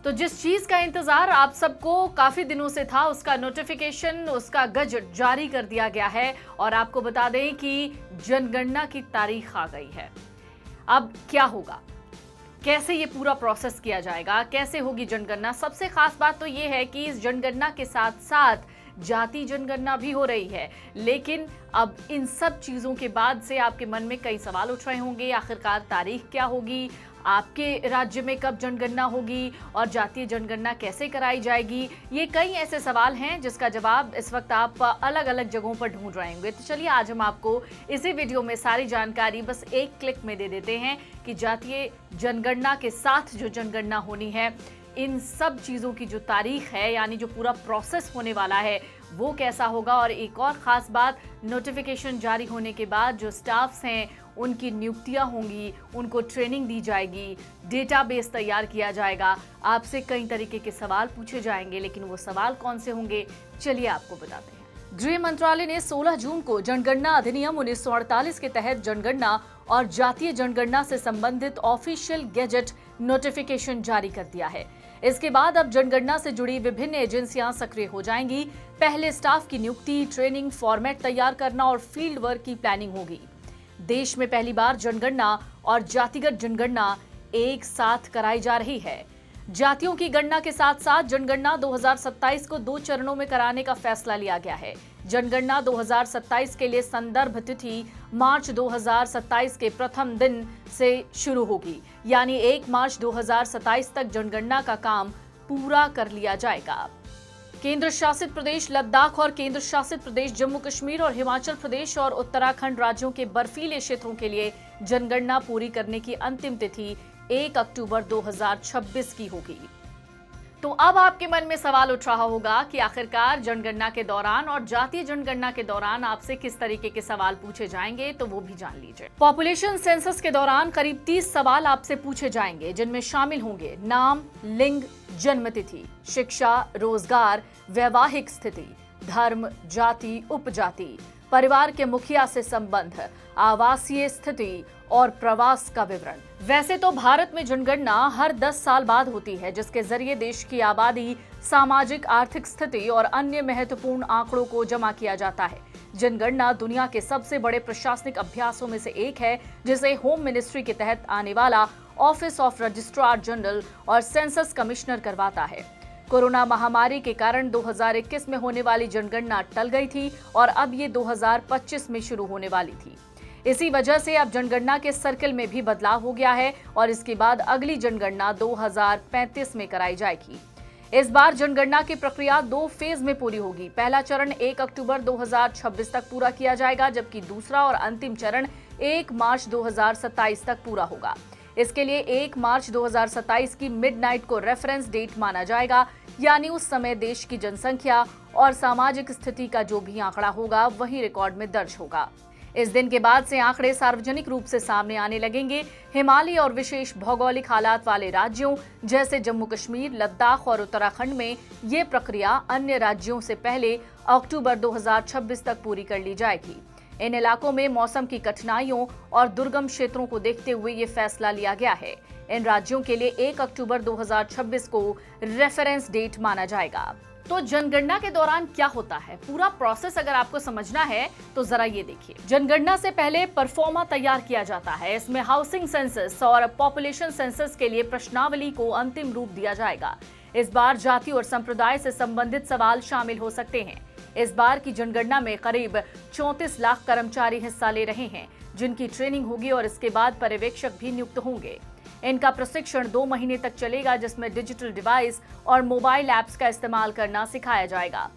तो जिस चीज का इंतजार आप सबको काफी दिनों से था, उसका नोटिफिकेशन, उसका गजट जारी कर दिया गया है। और आपको बता दें कि जनगणना की तारीख आ गई है। अब क्या होगा, कैसे ये पूरा प्रोसेस किया जाएगा, कैसे होगी जनगणना। सबसे खास बात तो ये है कि इस जनगणना के साथ साथ जाति जनगणना भी हो रही है। लेकिन अब इन सब चीजों के बाद से आपके मन में कई सवाल उठ रहे होंगे। आखिरकार तारीख क्या होगी, आपके राज्य में कब जनगणना होगी और जातीय जनगणना कैसे कराई जाएगी। ये कई ऐसे सवाल हैं जिसका जवाब इस वक्त आप अलग अलग जगहों पर ढूंढ रहे होंगे। तो चलिए आज हम आपको इसी वीडियो में सारी जानकारी बस एक क्लिक में दे देते हैं कि जातीय जनगणना के साथ जो जनगणना होनी है, इन सब चीज़ों की जो तारीख है, यानी जो पूरा प्रोसेस होने वाला है, वो कैसा होगा। और एक और ख़ास बात, नोटिफिकेशन जारी होने के बाद जो स्टाफ्स हैं उनकी नियुक्तियां होंगी, उनको ट्रेनिंग दी जाएगी, डेटाबेस तैयार किया जाएगा। आपसे कई तरीके के सवाल पूछे जाएंगे, लेकिन वो सवाल कौन से होंगे, चलिए आपको बताते हैं। गृह मंत्रालय ने 16 जून को जनगणना अधिनियम 1948 के तहत जनगणना और जातीय जनगणना से संबंधित ऑफिशियल गेजेट नोटिफिकेशन जारी कर दिया है। इसके बाद अब जनगणना से जुड़ी विभिन्न एजेंसियां सक्रिय हो जाएंगी। पहले स्टाफ की नियुक्ति, ट्रेनिंग, फॉर्मेट तैयार करना और फील्ड वर्क की प्लानिंग होगी। देश में पहली बार जनगणना और जातिगत जनगणना एक साथ कराई जा रही है। जातियों की गणना के साथ साथ जनगणना 2027 को 2 चरणों में कराने का फैसला लिया गया है। जनगणना 2027 के लिए संदर्भ तिथि मार्च 2027 के प्रथम दिन से शुरू होगी, यानी 1 मार्च 2027 तक जनगणना का काम पूरा कर लिया जाएगा। केंद्र शासित प्रदेश लद्दाख और केंद्र शासित प्रदेश जम्मू कश्मीर और हिमाचल प्रदेश और उत्तराखंड राज्यों के बर्फीले क्षेत्रों के लिए जनगणना पूरी करने की अंतिम तिथि 1 अक्टूबर 2026 की होगी। तो अब आपके मन में सवाल उठ रहा होगा कि आखिरकार जनगणना के दौरान और जातीय जनगणना के दौरान आपसे किस तरीके के सवाल पूछे जाएंगे, तो वो भी जान लीजिए। पॉपुलेशन सेंसस के दौरान करीब 30 सवाल आपसे पूछे जाएंगे, जिनमें शामिल होंगे नाम, लिंग, जन्मतिथि, शिक्षा, रोजगार, वैवाहिक स्थिति, धर्म, जाति, उपजाति, परिवार के मुखिया से संबंध, आवासीय स्थिति और प्रवास का विवरण। वैसे तो भारत में जनगणना हर 10 साल बाद होती है, जिसके जरिए देश की आबादी, सामाजिक आर्थिक स्थिति और अन्य महत्वपूर्ण आंकड़ों को जमा किया जाता है। जनगणना दुनिया के सबसे बड़े प्रशासनिक अभ्यासों में से एक है, जिसे होम मिनिस्ट्री के तहत आने वाला ऑफिस ऑफ रजिस्ट्रार जनरल और सेंसस कमिश्नर करवाता है। कोरोना महामारी के कारण 2021 में होने वाली जनगणना टल गई थी और अब ये 2025 में शुरू होने वाली थी। इसी वजह से अब जनगणना के सर्कल में भी बदलाव हो गया है और इसके बाद अगली जनगणना 2035 में कराई जाएगी। इस बार जनगणना की प्रक्रिया 2 फेज में पूरी होगी। पहला चरण 1 अक्टूबर 2026 तक पूरा किया जाएगा, जबकि दूसरा और अंतिम चरण 1 मार्च 2027 तक पूरा होगा। इसके लिए 1 मार्च 2027 की मिडनाइट को रेफरेंस डेट माना जाएगा, यानी उस समय देश की जनसंख्या और सामाजिक स्थिति का जो भी आंकड़ा होगा वही रिकॉर्ड में दर्ज होगा। इस दिन के बाद से आंकड़े सार्वजनिक रूप से सामने आने लगेंगे। हिमालयी और विशेष भौगोलिक हालात वाले राज्यों जैसे जम्मू कश्मीर, लद्दाख और उत्तराखंड में ये प्रक्रिया अन्य राज्यों से पहले अक्टूबर 2026 तक पूरी कर ली जाएगी। इन इलाकों में मौसम की कठिनाइयों और दुर्गम क्षेत्रों को देखते हुए ये फैसला लिया गया है। इन राज्यों के लिए 1 अक्टूबर 2026 को रेफरेंस डेट माना जाएगा। तो जनगणना के दौरान क्या होता है, पूरा प्रोसेस अगर आपको समझना है तो जरा ये देखिए। जनगणना से पहले परफॉर्मा तैयार किया जाता है। इसमें हाउसिंग सेंसस और पॉपुलेशन सेंसस के लिए प्रश्नावली को अंतिम रूप दिया जाएगा। इस बार जाति और संप्रदाय से संबंधित सवाल शामिल हो सकते हैं। इस बार की जनगणना में करीब 34 लाख कर्मचारी हिस्सा ले रहे हैं, जिनकी ट्रेनिंग होगी और इसके बाद पर्यवेक्षक भी नियुक्त होंगे। इनका प्रशिक्षण 2 महीने तक चलेगा, जिसमें डिजिटल डिवाइस और मोबाइल ऐप्स का इस्तेमाल करना सिखाया जाएगा।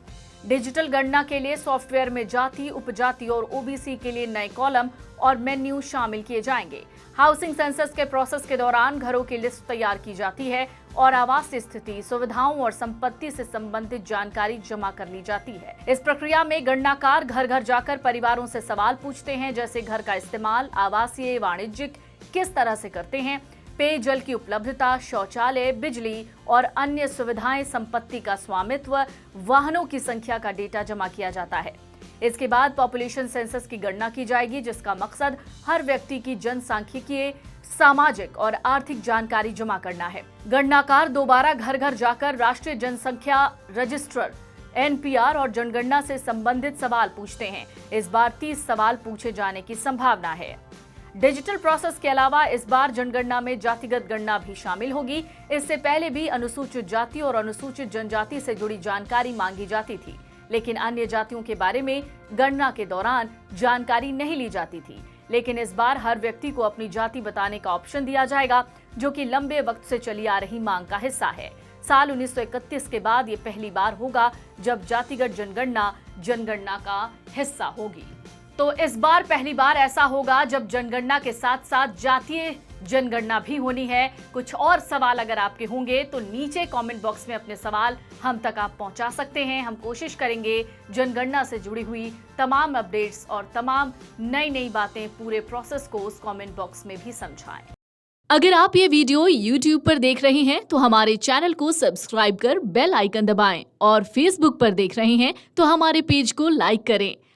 डिजिटल गणना के लिए सॉफ्टवेयर में जाति, उपजाति और ओबीसी के लिए नए कॉलम और मेन्यू शामिल किए जाएंगे। हाउसिंग सेंसस के प्रोसेस के दौरान घरों की लिस्ट तैयार की जाती है और आवासीय स्थिति, सुविधाओं और संपत्ति से संबंधित जानकारी जमा कर ली जाती है। इस प्रक्रिया में गणनाकार घर घर जाकर परिवारों से सवाल पूछते हैं, जैसे घर का इस्तेमाल आवासीय, वाणिज्यिक किस तरह से करते हैं, पेयजल की उपलब्धता, शौचालय, बिजली और अन्य सुविधाएं, संपत्ति का स्वामित्व, वाहनों की संख्या का डेटा जमा किया जाता है। इसके बाद पॉपुलेशन सेंसस की गणना की जाएगी, जिसका मकसद हर व्यक्ति की जनसांख्यिकीय सामाजिक और आर्थिक जानकारी जमा करना है। गणनाकार दोबारा घर घर जाकर राष्ट्रीय जनसंख्या रजिस्टर NPR और जनगणना से संबंधित सवाल पूछते हैं। इस बार 30 सवाल पूछे जाने की संभावना है। डिजिटल प्रोसेस के अलावा इस बार जनगणना में जातिगत गणना भी शामिल होगी। इससे पहले भी अनुसूचित जाति और अनुसूचित जनजाति से जुड़ी जानकारी मांगी जाती थी, लेकिन अन्य जातियों के बारे में गणना के दौरान जानकारी नहीं ली जाती थी। लेकिन इस बार हर व्यक्ति को अपनी जाति बताने का ऑप्शन दिया जाएगा, जो कि लंबे वक्त से चली आ रही मांग का हिस्सा है। साल 1931 के बाद ये पहली बार होगा जब जातिगत जनगणना का हिस्सा होगी। तो इस बार पहली बार ऐसा होगा जब जनगणना के साथ साथ जातीय जनगणना भी होनी है। कुछ और सवाल अगर आपके होंगे तो नीचे कमेंट बॉक्स में अपने सवाल हम तक आप पहुंचा सकते हैं। हम कोशिश करेंगे जनगणना से जुड़ी हुई तमाम अपडेट्स और तमाम नई बातें पूरे प्रोसेस को उस कमेंट बॉक्स में भी समझाएं। अगर आप ये वीडियो YouTube पर देख रहे हैं तो हमारे चैनल को सब्सक्राइब कर बेल आइकन दबाएं और Facebook पर देख रहे हैं तो हमारे पेज को लाइक करें।